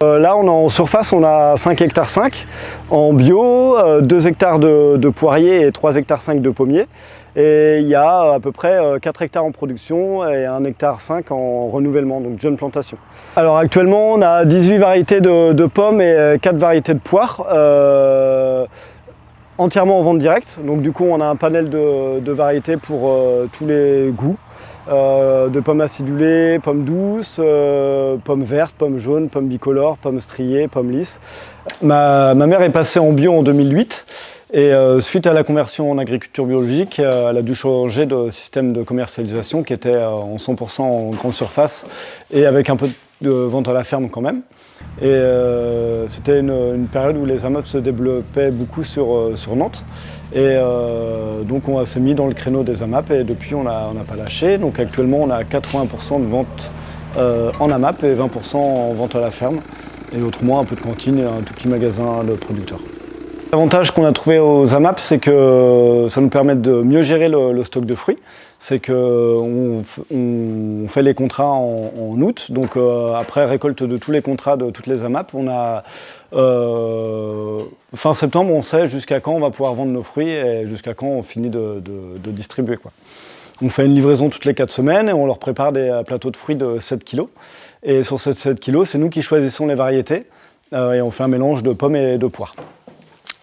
Là, en surface, on a 5 hectares 5 en bio, 2 hectares de poiriers et 3 hectares 5 de pommiers. Et il y a à peu près 4 hectares en production et 1 hectare 5 en renouvellement, donc jeune plantation. Alors actuellement, on a 18 variétés de pommes et 4 variétés de poires. Entièrement en vente directe, donc du coup on a un panel de variétés pour tous les goûts, de pommes acidulées, pommes douces, pommes vertes, pommes jaunes, pommes bicolores, pommes striées, pommes lisses. Ma mère est passée en bio en 2008 et suite à la conversion en agriculture biologique, elle a dû changer de système de commercialisation qui était en 100% en grande surface et avec un peu de vente à la ferme quand même. Et c'était une période où les AMAP se développaient beaucoup sur Nantes. Et donc on s'est mis dans le créneau des AMAP et depuis on n'a pas lâché. Donc actuellement on a 80% de vente en AMAP et 20% en vente à la ferme. Et autrement un peu de cantine et un tout petit magasin de producteurs. L'avantage qu'on a trouvé aux AMAP, c'est que ça nous permet de mieux gérer le stock de fruits. C'est qu'on fait les contrats en août, donc après récolte de tous les contrats de toutes les AMAP, on a fin septembre, on sait jusqu'à quand on va pouvoir vendre nos fruits et jusqu'à quand on finit de distribuer, quoi. On fait une livraison toutes les 4 semaines et on leur prépare des plateaux de fruits de 7 kg. Et sur ces 7 kg, c'est nous qui choisissons les variétés et on fait un mélange de pommes et de poires.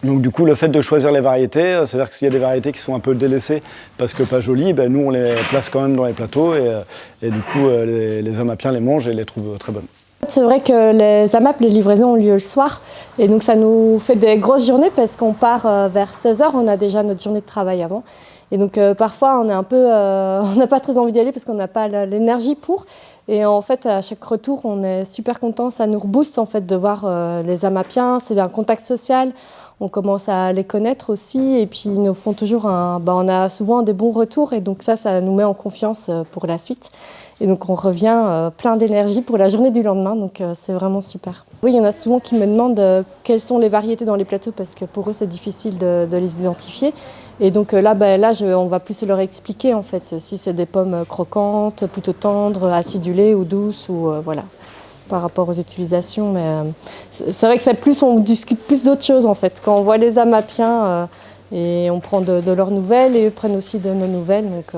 Donc du coup, le fait de choisir les variétés, c'est-à-dire que s'il y a des variétés qui sont un peu délaissées parce que pas jolies, ben nous on les place quand même dans les plateaux et du coup les AMAPiens les mangent et les trouvent très bonnes. C'est vrai que les AMAP, les livraisons ont lieu le soir et donc ça nous fait des grosses journées parce qu'on part vers 16 h, on a déjà notre journée de travail avant. Et donc parfois on est on n'a pas très envie d'y aller parce qu'on n'a pas l'énergie pour. Et en fait à chaque retour on est super content, ça nous rebooste en fait de voir les AMAPiens, c'est un contact social. On commence à les connaître aussi et puis ils nous font toujours on a souvent des bons retours et donc ça nous met en confiance pour la suite. Et donc on revient plein d'énergie pour la journée du lendemain, donc c'est vraiment super. Oui, il y en a souvent qui me demandent quelles sont les variétés dans les plateaux parce que pour eux c'est difficile de les identifier. Et donc là, on va plus leur expliquer en fait si c'est des pommes croquantes, plutôt tendres, acidulées ou douces ou voilà. Par rapport aux utilisations, mais c'est vrai que on discute plus d'autres choses en fait. Quand on voit les AMAPiens et on prend de leurs nouvelles et eux prennent aussi de nos nouvelles, donc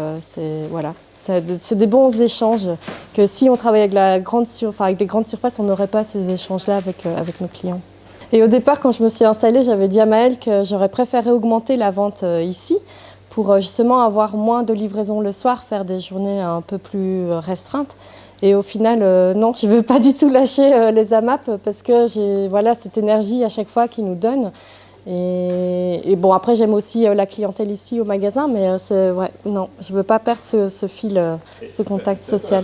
c'est des bons échanges que si on travaille avec des grandes surfaces, on n'aurait pas ces échanges-là avec nos clients. Et au départ, quand je me suis installée, j'avais dit à Maëlle que j'aurais préféré augmenter la vente ici pour justement avoir moins de livraisons le soir, faire des journées un peu plus restreintes. Et au final, non, je ne veux pas du tout lâcher les AMAP parce que j'ai cette énergie à chaque fois qu'ils nous donnent. Et bon, après, j'aime aussi la clientèle ici au magasin, mais non, je ne veux pas perdre ce fil, ce contact social.